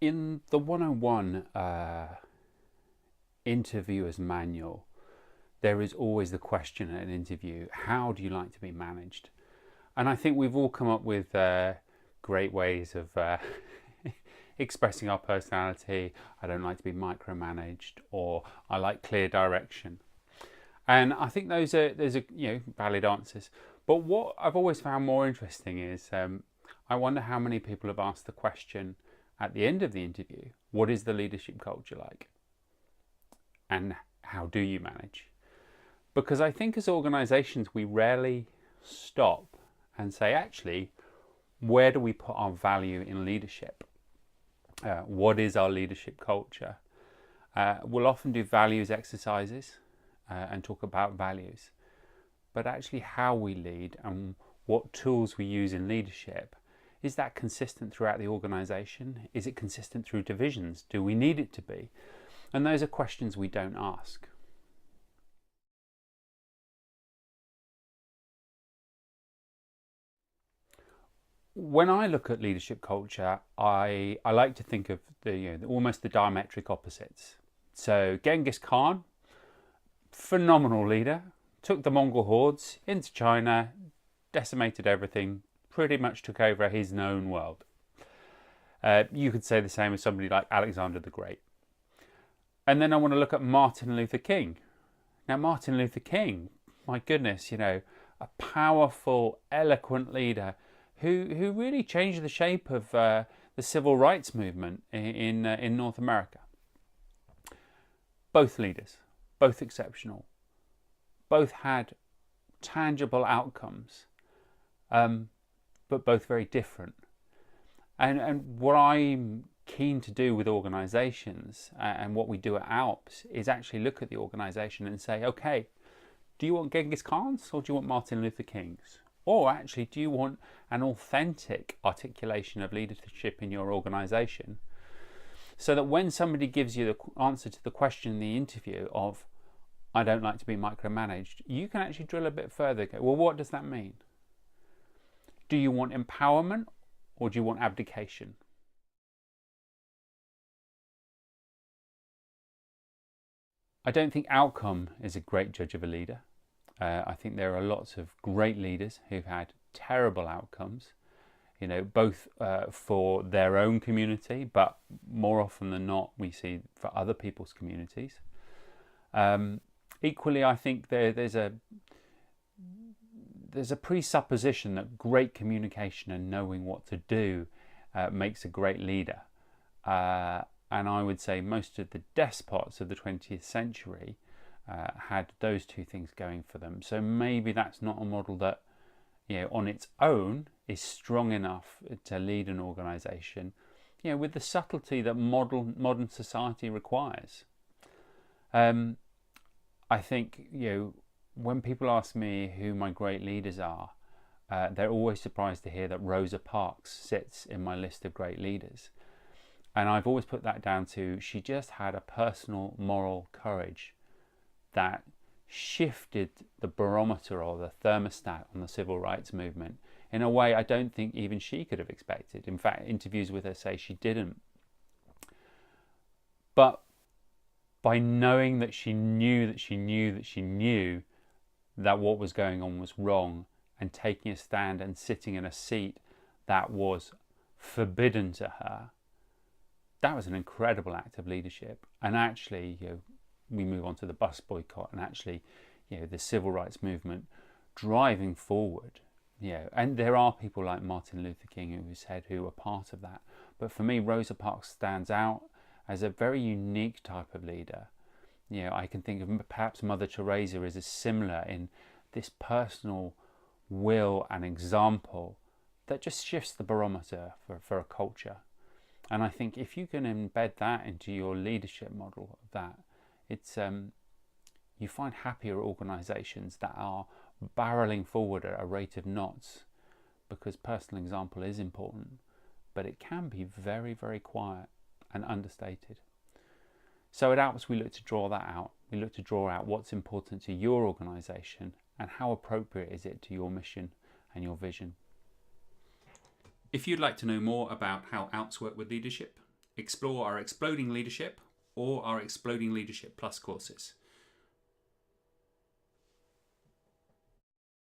In the 101 interviewer's manual, there is always the question at an interview, how do you like to be managed? And I think we've all come up with great ways of expressing our personality. I don't like to be micromanaged, or I like clear direction. And I think those are valid answers. But what I've always found more interesting is I wonder how many people have asked the question at the end of the interview, what is the leadership culture like? And how do you manage? Because I think as organisations, we rarely stop and say, actually, where do we put our value in leadership? What is our leadership culture? We'll often do values exercises and talk about values. But actually how we lead and what tools we use in leadership, is that consistent throughout the organisation? Is it consistent through divisions? Do we need it to be? And those are questions we don't ask. When I look at leadership culture, I like to think of almost the diametric opposites. So Ghengis Khan, phenomenal leader, took the Mongol hordes into China, decimated everything, pretty much took over his known world. You could say the same of somebody like Alexander the Great. And then I want to look at Martin Luther King. Now, Martin Luther King, my goodness, a powerful, eloquent leader who really changed the shape of the civil rights movement in North America. Both leaders, both exceptional, both had tangible outcomes, but both very different. And what I'm keen to do with organisations and what we do at ALLPS is actually look at the organisation and say, okay, do you want Ghengis Khans or do you want Martin Luther Kings? Or actually, do you want an authentic articulation of leadership in your organisation, so that when somebody gives you the answer to the question in the interview of, I don't like to be micromanaged, you can actually drill a bit further. Go, well, what does that mean? Do you want empowerment or do you want abdication? I don't think outcome is a great judge of a leader. I think there are lots of great leaders who've had terrible outcomes, both for their own community, but more often than not, we see for other people's communities. Equally, I think there's a presupposition that great communication and knowing what to do makes a great leader. And I would say most of the despots of the 20th century had those two things going for them. So maybe that's not a model that, on its own is strong enough to lead an organisation, with the subtlety that modern society requires. I think, when people ask me who my great leaders are, they're always surprised to hear that Rosa Parks sits in my list of great leaders. And I've always put that down to, she just had a personal moral courage that shifted the barometer or the thermostat on the civil rights movement in a way I don't think even she could have expected. In fact, interviews with her say she didn't. But by knowing that she knew that she knew that she knew that what was going on was wrong, and taking a stand and sitting in a seat that was forbidden to her, that was an incredible act of leadership. And actually, we move on to the bus boycott and actually, the civil rights movement driving forward. And there are people like Martin Luther King who are part of that. But for me, Rosa Parks stands out as a very unique type of leader. I can think of perhaps Mother Teresa as similar in this personal will and example that just shifts the barometer for a culture. And I think if you can embed that into your leadership model of that, it's you find happier organisations that are barreling forward at a rate of knots, because personal example is important, but it can be very, very quiet and understated. So at ALLPS we look to draw that out. We look to draw out what's important to your organisation and how appropriate is it to your mission and your vision. If you'd like to know more about how ALLPS work with leadership, explore our Exploding Leadership or our Exploding Leadership Plus courses.